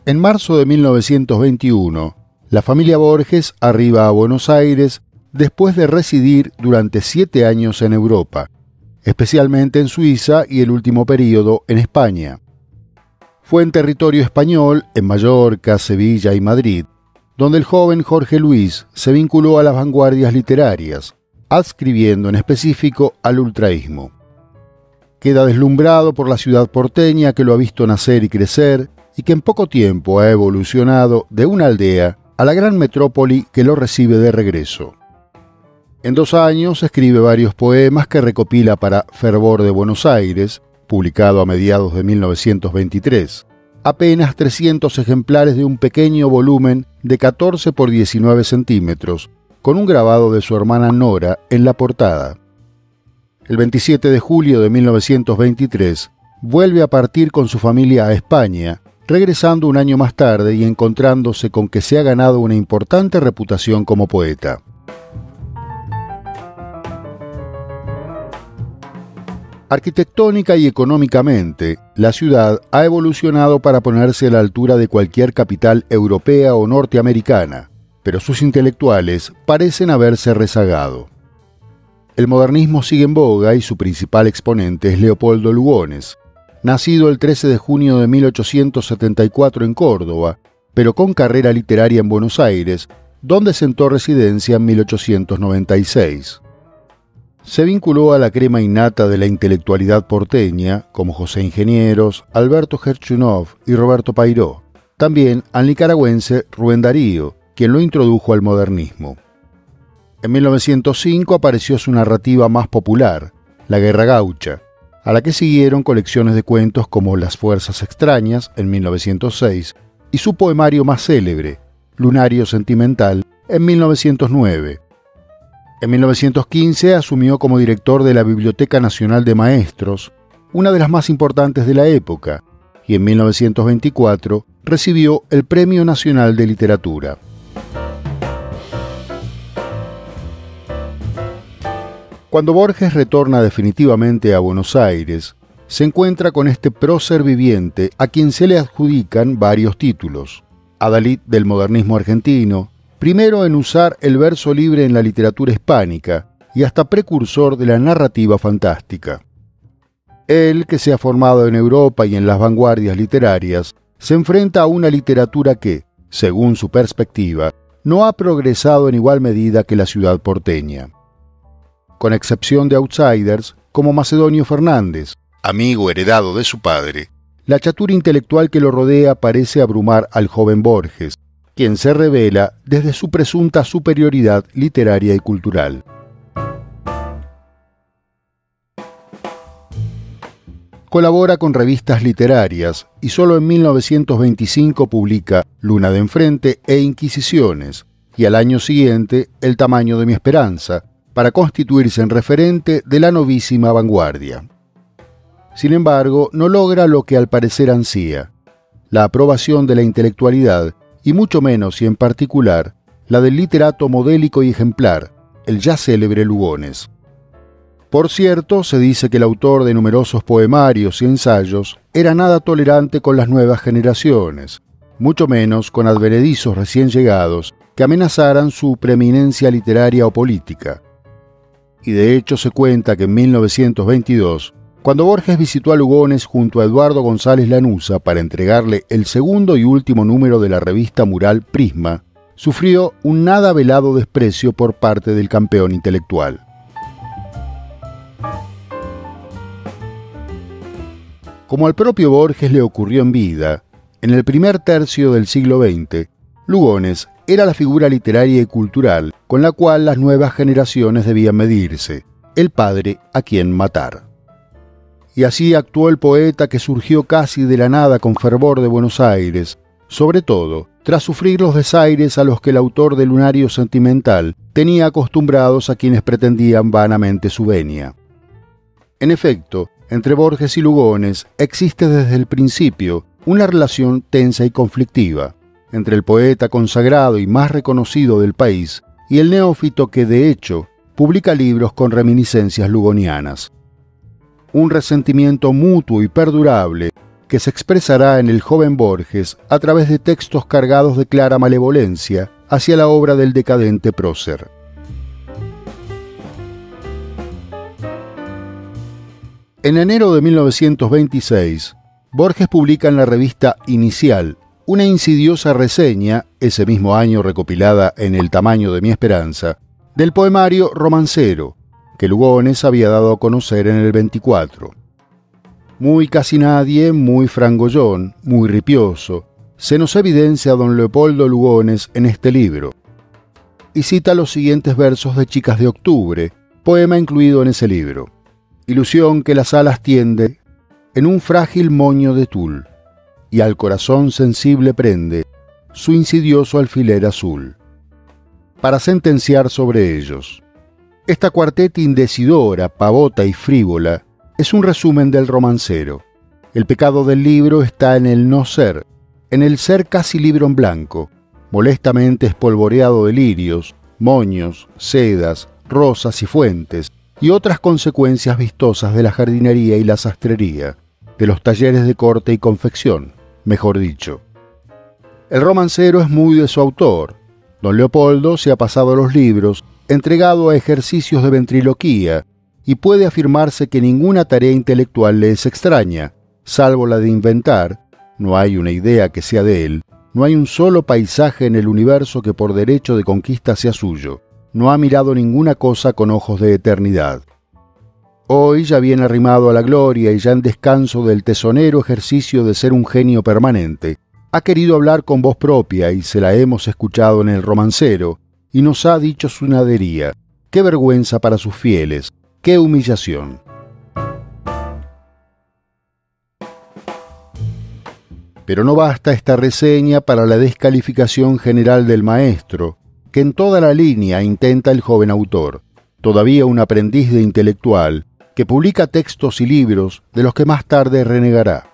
En marzo de 1921, la familia Borges arriba a Buenos Aires después de residir durante 7 años en Europa, especialmente en Suiza y el último período en España. Fue en territorio español, en Mallorca, Sevilla y Madrid, donde el joven Jorge Luis se vinculó a las vanguardias literarias, adscribiendo en específico al ultraísmo. Queda deslumbrado por la ciudad porteña que lo ha visto nacer y crecer y que en poco tiempo ha evolucionado de una aldea a la gran metrópoli que lo recibe de regreso. En 2 años escribe varios poemas que recopila para Fervor de Buenos Aires, publicado a mediados de 1923, apenas 300 ejemplares de un pequeño volumen de 14 por 19 centímetros, con un grabado de su hermana Nora en la portada. El 27 de julio de 1923 vuelve a partir con su familia a España, regresando un año más tarde y encontrándose con que se ha ganado una importante reputación como poeta. Arquitectónica y económicamente, la ciudad ha evolucionado para ponerse a la altura de cualquier capital europea o norteamericana, pero sus intelectuales parecen haberse rezagado. El modernismo sigue en boga y su principal exponente es Leopoldo Lugones, nacido el 13 de junio de 1874 en Córdoba, pero con carrera literaria en Buenos Aires, donde sentó residencia en 1896. Se vinculó a la crema innata de la intelectualidad porteña, como José Ingenieros, Alberto Gerchunov y Roberto Pairó, también al nicaragüense Rubén Darío, quien lo introdujo al modernismo. En 1905 apareció su narrativa más popular, La Guerra Gaucha, a la que siguieron colecciones de cuentos como Las Fuerzas Extrañas, en 1906, y su poemario más célebre, Lunario Sentimental, en 1909. En 1915 asumió como director de la Biblioteca Nacional de Maestros, una de las más importantes de la época, y en 1924 recibió el Premio Nacional de Literatura. Cuando Borges retorna definitivamente a Buenos Aires, se encuentra con este prócer viviente a quien se le adjudican varios títulos: adalid del modernismo argentino, primero en usar el verso libre en la literatura hispánica y hasta precursor de la narrativa fantástica. Él, que se ha formado en Europa y en las vanguardias literarias, se enfrenta a una literatura que, según su perspectiva, no ha progresado en igual medida que la ciudad porteña. Con excepción de outsiders como Macedonio Fernández, amigo heredado de su padre, la chatura intelectual que lo rodea parece abrumar al joven Borges, quien se revela desde su presunta superioridad literaria y cultural. Colabora con revistas literarias y solo en 1925 publica Luna de Enfrente e Inquisiciones, y al año siguiente El tamaño de mi esperanza, para constituirse en referente de la novísima vanguardia. Sin embargo, no logra lo que al parecer ansía: la aprobación de la intelectualidad, y mucho menos y en particular la del literato modélico y ejemplar, el ya célebre Lugones. Por cierto, se dice que el autor de numerosos poemarios y ensayos era nada tolerante con las nuevas generaciones, mucho menos con advenedizos recién llegados que amenazaran su preeminencia literaria o política. Y de hecho se cuenta que en 1922, cuando Borges visitó a Lugones junto a Eduardo González Lanuza para entregarle el segundo y último número de la revista mural Prisma, sufrió un nada velado desprecio por parte del campeón intelectual. Como al propio Borges le ocurrió en vida, en el primer tercio del siglo XX, Lugones era la figura literaria y cultural con la cual las nuevas generaciones debían medirse, el padre a quien matar. Y así actuó el poeta que surgió casi de la nada con Fervor de Buenos Aires, sobre todo tras sufrir los desaires a los que el autor de Lunario Sentimental tenía acostumbrados a quienes pretendían vanamente su venia. En efecto, entre Borges y Lugones existe desde el principio una relación tensa y conflictiva, entre el poeta consagrado y más reconocido del país y el neófito que, de hecho, publica libros con reminiscencias lugonianas. Un resentimiento mutuo y perdurable que se expresará en el joven Borges a través de textos cargados de clara malevolencia hacia la obra del decadente prócer. En enero de 1926, Borges publica en la revista Inicial una insidiosa reseña, ese mismo año recopilada en El tamaño de mi esperanza, del poemario Romancero, que Lugones había dado a conocer en el 24. Muy casi nadie, muy frangollón, muy ripioso, se nos evidencia a don Leopoldo Lugones en este libro. Y cita los siguientes versos de Chicas de Octubre, poema incluido en ese libro. Ilusión que las alas tiende en un frágil moño de tul, y al corazón sensible prende su insidioso alfiler azul. Para sentenciar sobre ellos. Esta cuarteta indecidora, pavota y frívola es un resumen del Romancero. El pecado del libro está en el no ser, en el ser casi libro en blanco, molestamente espolvoreado de lirios, moños, sedas, rosas y fuentes, y otras consecuencias vistosas de la jardinería y la sastrería, de los talleres de corte y confección, mejor dicho. El Romancero es muy de su autor. Don Leopoldo se ha pasado los libros entregado a ejercicios de ventriloquía, y puede afirmarse que ninguna tarea intelectual le es extraña, salvo la de inventar. No hay una idea que sea de él, no hay un solo paisaje en el universo que por derecho de conquista sea suyo. No ha mirado ninguna cosa con ojos de eternidad. Hoy, ya bien arrimado a la gloria y ya en descanso del tesonero ejercicio de ser un genio permanente, ha querido hablar con voz propia y se la hemos escuchado en el Romancero, y nos ha dicho su nadería. ¡Qué vergüenza para sus fieles! ¡Qué humillación! Pero no basta esta reseña para la descalificación general del maestro, que en toda la línea intenta el joven autor, todavía un aprendiz de intelectual, que publica textos y libros de los que más tarde renegará.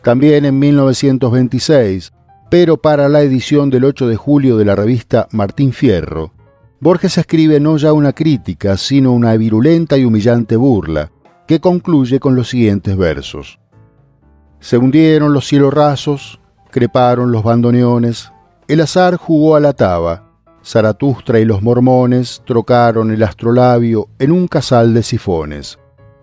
También en 1926, pero para la edición del 8 de julio de la revista Martín Fierro, Borges escribe no ya una crítica, sino una virulenta y humillante burla, que concluye con los siguientes versos. Se hundieron los cielos rasos, creparon los bandoneones, el azar jugó a la taba, Zaratustra y los mormones trocaron el astrolabio en un casal de sifones.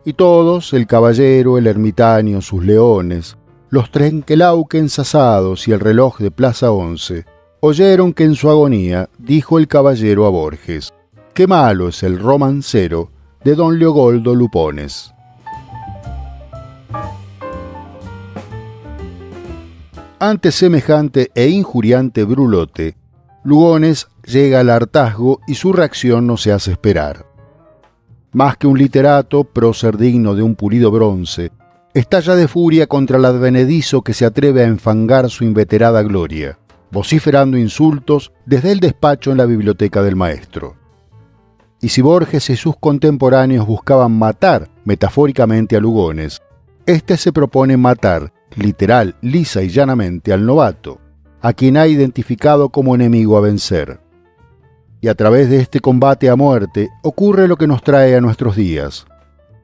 Y todos, el caballero, el ermitaño, sus leones, los trenquelauquens asados y el reloj de Plaza 11, oyeron que en su agonía dijo el caballero a Borges: «Qué malo es el Romancero de don Leopoldo Lugones». Ante semejante e injuriante brulote, Lugones llega al hartazgo y su reacción no se hace esperar. Más que un literato, prócer digno de un pulido bronce, estalla de furia contra el advenedizo que se atreve a enfangar su inveterada gloria, vociferando insultos desde el despacho en la biblioteca del maestro. Y si Borges y sus contemporáneos buscaban matar metafóricamente a Lugones, éste se propone matar, literal, lisa y llanamente, al novato, a quien ha identificado como enemigo a vencer. Y a través de este combate a muerte ocurre lo que nos trae a nuestros días.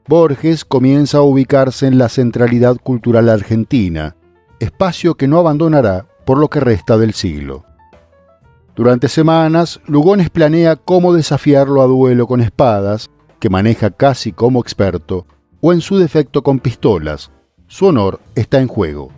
Borges comienza a ubicarse en la centralidad cultural argentina, espacio que no abandonará por lo que resta del siglo. Durante semanas, Lugones planea cómo desafiarlo a duelo con espadas, que maneja casi como experto, o en su defecto con pistolas. Su honor está en juego.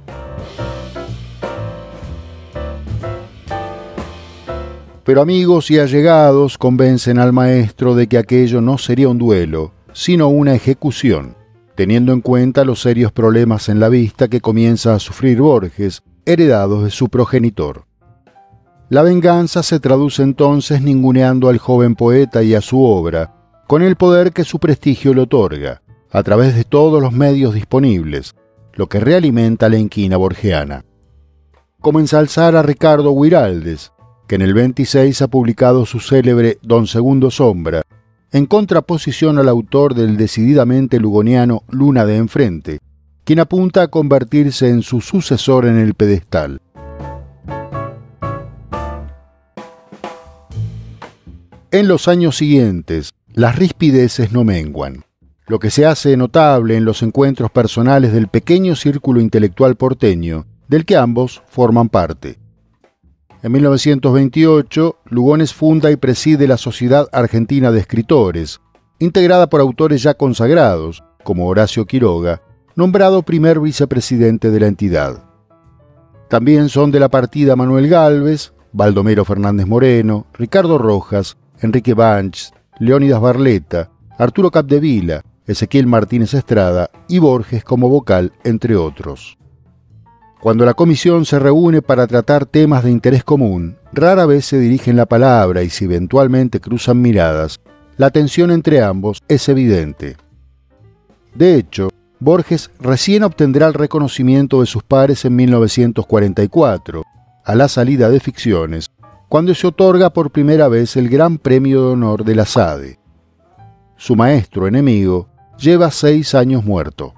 Pero amigos y allegados convencen al maestro de que aquello no sería un duelo, sino una ejecución, teniendo en cuenta los serios problemas en la vista que comienza a sufrir Borges, heredados de su progenitor. La venganza se traduce entonces ninguneando al joven poeta y a su obra, con el poder que su prestigio le otorga, a través de todos los medios disponibles, lo que realimenta la inquina borgiana. Como ensalzar a Ricardo Guiraldes, que en el 26 ha publicado su célebre Don Segundo Sombra, en contraposición al autor del decididamente lugoniano Luna de Enfrente, quien apunta a convertirse en su sucesor en el pedestal. En los años siguientes, las rispideces no menguan. lo que se hace notable en los encuentros personales del pequeño círculo intelectual porteño, del que ambos forman parte. En 1928, Lugones funda y preside la Sociedad Argentina de Escritores, integrada por autores ya consagrados, como Horacio Quiroga, nombrado primer vicepresidente de la entidad. También son de la partida Manuel Gálvez, Baldomero Fernández Moreno, Ricardo Rojas, Enrique Banch, Leónidas Barleta, Arturo Capdevila, Ezequiel Martínez Estrada y Borges como vocal, entre otros. Cuando la comisión se reúne para tratar temas de interés común, rara vez se dirigen la palabra y si eventualmente cruzan miradas, la tensión entre ambos es evidente. De hecho, Borges recién obtendrá el reconocimiento de sus pares en 1944, a la salida de Ficciones, cuando se otorga por primera vez el Gran Premio de Honor de la SADE. Su maestro enemigo lleva 6 años muerto.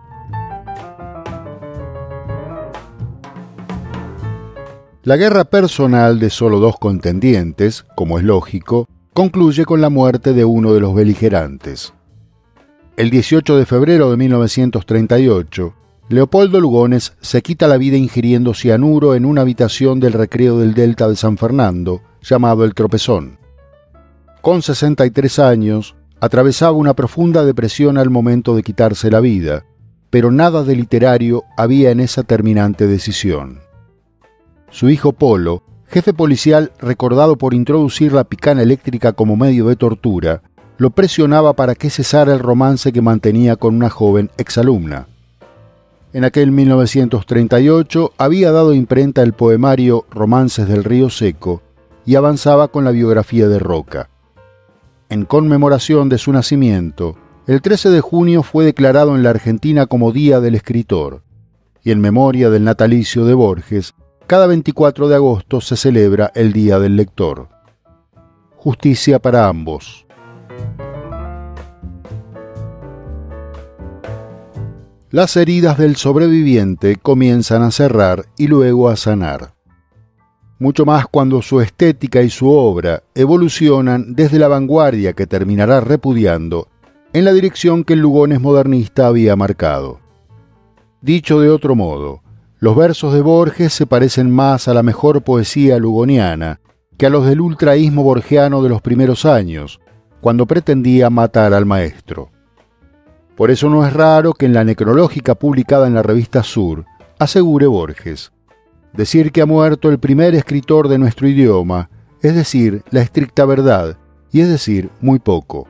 La guerra personal de solo 2 contendientes, como es lógico, concluye con la muerte de uno de los beligerantes. El 18 de febrero de 1938, Leopoldo Lugones se quita la vida ingiriendo cianuro en una habitación del recreo del Delta de San Fernando, llamado El Tropezón. Con 63 años, atravesaba una profunda depresión al momento de quitarse la vida, pero nada de literario había en esa terminante decisión. Su hijo Polo, jefe policial recordado por introducir la picana eléctrica como medio de tortura, lo presionaba para que cesara el romance que mantenía con una joven exalumna. En aquel 1938 había dado imprenta el poemario Romances del Río Seco y avanzaba con la biografía de Roca. En conmemoración de su nacimiento, el 13 de junio fue declarado en la Argentina como Día del Escritor, y en memoria del natalicio de Borges, cada 24 de agosto se celebra el Día del Lector. Justicia para ambos. Las heridas del sobreviviente comienzan a cerrar y luego a sanar. Mucho más cuando su estética y su obra evolucionan desde la vanguardia que terminará repudiando en la dirección que el Lugones modernista había marcado. Dicho de otro modo, los versos de Borges se parecen más a la mejor poesía lugoniana que a los del ultraísmo borgiano de los primeros años, cuando pretendía matar al maestro. Por eso no es raro que en la necrológica publicada en la revista Sur asegure Borges: decir que ha muerto el primer escritor de nuestro idioma es decir la estricta verdad, y es decir muy poco.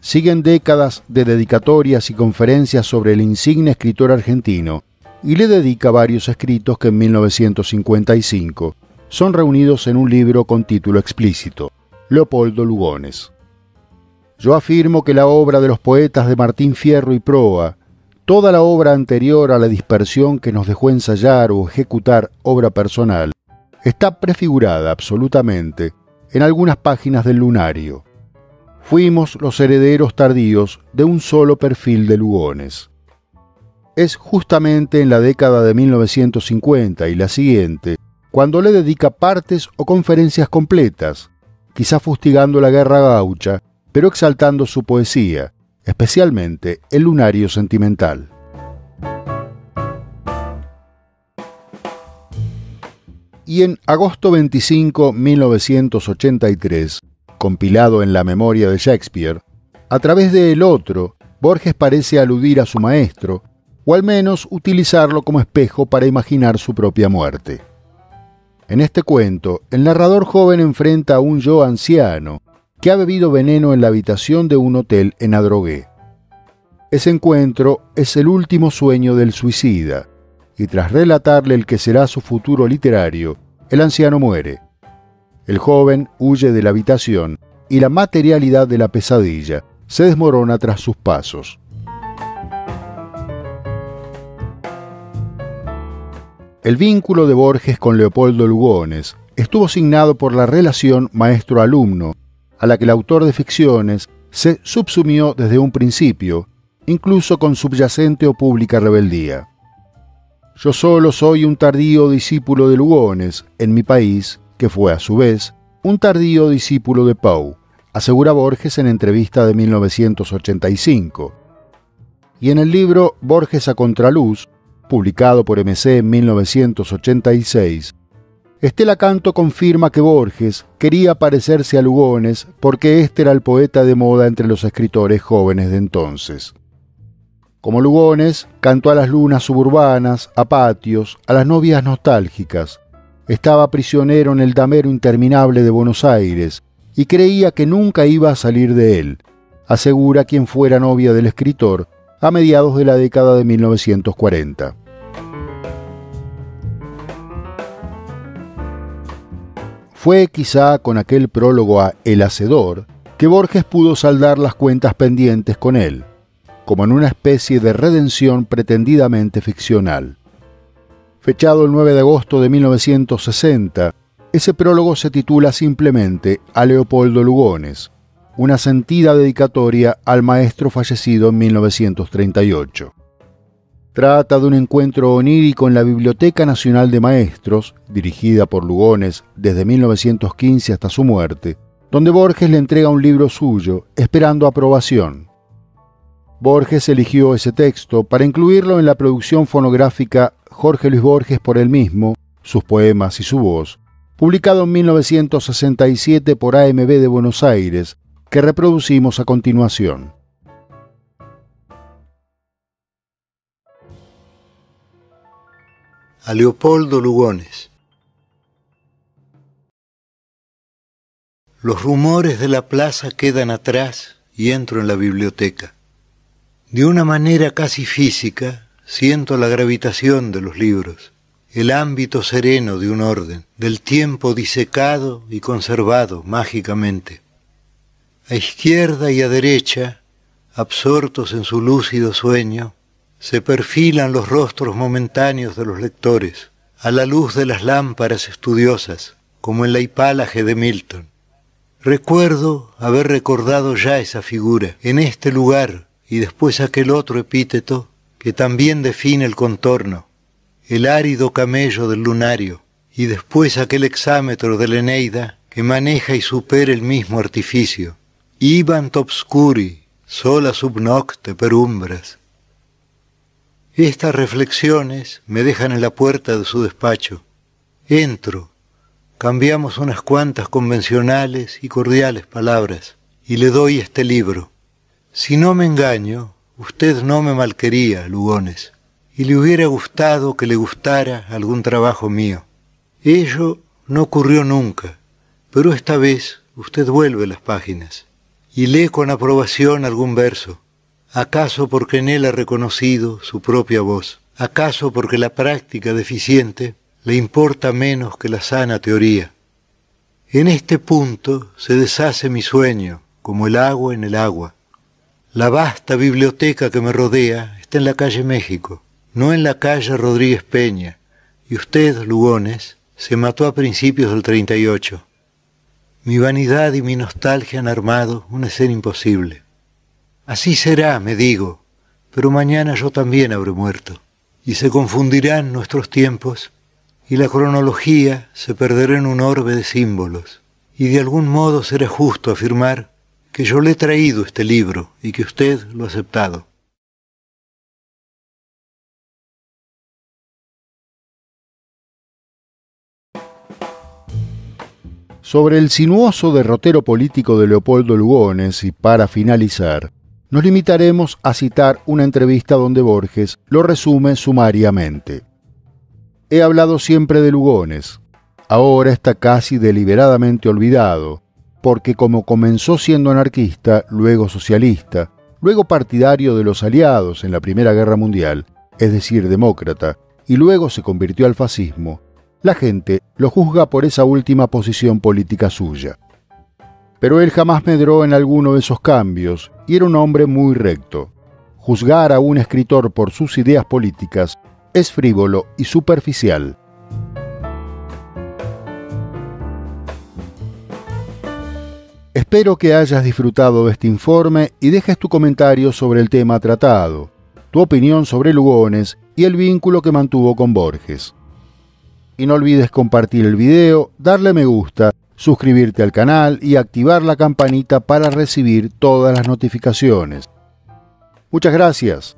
Siguen décadas de dedicatorias y conferencias sobre el insigne escritor argentino, y le dedica varios escritos que en 1955 son reunidos en un libro con título explícito, Leopoldo Lugones. Yo afirmo que la obra de los poetas de Martín Fierro y Proa, toda la obra anterior a la dispersión que nos dejó ensayar o ejecutar obra personal, está prefigurada absolutamente en algunas páginas del Lunario. Fuimos los herederos tardíos de un solo perfil de Lugones. Es justamente en la década de 1950 y la siguiente cuando le dedica partes o conferencias completas, quizá fustigando la guerra gaucha, pero exaltando su poesía, especialmente el Lunario sentimental. Y en agosto 25, 1983, compilado en la memoria de Shakespeare, a través de El Otro, Borges parece aludir a su maestro, o al menos utilizarlo como espejo para imaginar su propia muerte. En este cuento, el narrador joven enfrenta a un yo anciano que ha bebido veneno en la habitación de un hotel en Adrogué. Ese encuentro es el último sueño del suicida, y tras relatarle el que será su futuro literario, el anciano muere. El joven huye de la habitación y la materialidad de la pesadilla se desmorona tras sus pasos. El vínculo de Borges con Leopoldo Lugones estuvo signado por la relación maestro-alumno, a la que el autor de Ficciones se subsumió desde un principio, incluso con subyacente o pública rebeldía. Yo solo soy un tardío discípulo de Lugones, en mi país, que fue a su vez un tardío discípulo de Poe, asegura Borges en entrevista de 1985, y en el libro Borges a contraluz, publicado por MC en 1986, Estela Canto confirma que Borges quería parecerse a Lugones porque este era el poeta de moda entre los escritores jóvenes de entonces. Como Lugones, cantó a las lunas suburbanas, a patios, a las novias nostálgicas. Estaba prisionero en el damero interminable de Buenos Aires y creía que nunca iba a salir de él, asegura quien fuera novia del escritor a mediados de la década de 1940. Fue quizá con aquel prólogo a El Hacedor que Borges pudo saldar las cuentas pendientes con él, como en una especie de redención pretendidamente ficcional. Fechado el 9 de agosto de 1960, ese prólogo se titula simplemente A Leopoldo Lugones, una sentida dedicatoria al maestro fallecido en 1938. Trata de un encuentro onírico en la Biblioteca Nacional de Maestros, dirigida por Lugones desde 1915 hasta su muerte, donde Borges le entrega un libro suyo, esperando aprobación. Borges eligió ese texto para incluirlo en la producción fonográfica Jorge Luis Borges por él mismo, sus poemas y su voz, publicado en 1967 por AMB de Buenos Aires, que reproducimos a continuación. A Leopoldo Lugones. Los rumores de la plaza quedan atrás y entro en la biblioteca. De una manera casi física siento la gravitación de los libros, el ámbito sereno de un orden, del tiempo disecado y conservado mágicamente. A izquierda y a derecha, absortos en su lúcido sueño, se perfilan los rostros momentáneos de los lectores, a la luz de las lámparas estudiosas, como en la hipálaje de Milton. Recuerdo haber recordado ya esa figura, en este lugar, y después aquel otro epíteto que también define el contorno, el árido camello del lunario, y después aquel hexámetro de la Eneida que maneja y supera el mismo artificio. Ibant obscuri, sola sub nocte per umbras. Estas reflexiones me dejan en la puerta de su despacho. Entro, cambiamos unas cuantas convencionales y cordiales palabras, y le doy este libro. Si no me engaño, usted no me malquería, Lugones, y le hubiera gustado que le gustara algún trabajo mío. Ello no ocurrió nunca, pero esta vez usted vuelve las páginas y lee con aprobación algún verso. ¿Acaso porque en él ha reconocido su propia voz? ¿Acaso porque la práctica deficiente le importa menos que la sana teoría? En este punto se deshace mi sueño, como el agua en el agua. La vasta biblioteca que me rodea está en la calle México, no en la calle Rodríguez Peña, y usted, Lugones, se mató a principios del 38. Mi vanidad y mi nostalgia han armado una escena imposible. Así será, me digo, pero mañana yo también habré muerto, y se confundirán nuestros tiempos, y la cronología se perderá en un orbe de símbolos, y de algún modo será justo afirmar que yo le he traído este libro y que usted lo ha aceptado. Sobre el sinuoso derrotero político de Leopoldo Lugones, y para finalizar, nos limitaremos a citar una entrevista donde Borges lo resume sumariamente. He hablado siempre de Lugones. Ahora está casi deliberadamente olvidado, porque como comenzó siendo anarquista, luego socialista, luego partidario de los aliados en la Primera Guerra Mundial, es decir, demócrata, y luego se convirtió al fascismo, la gente lo juzga por esa última posición política suya. Pero él jamás medró en alguno de esos cambios y era un hombre muy recto. Juzgar a un escritor por sus ideas políticas es frívolo y superficial. Espero que hayas disfrutado de este informe y dejes tu comentario sobre el tema tratado, tu opinión sobre Lugones y el vínculo que mantuvo con Borges. Y no olvides compartir el video, darle me gusta, suscribirte al canal y activar la campanita para recibir todas las notificaciones. Muchas gracias.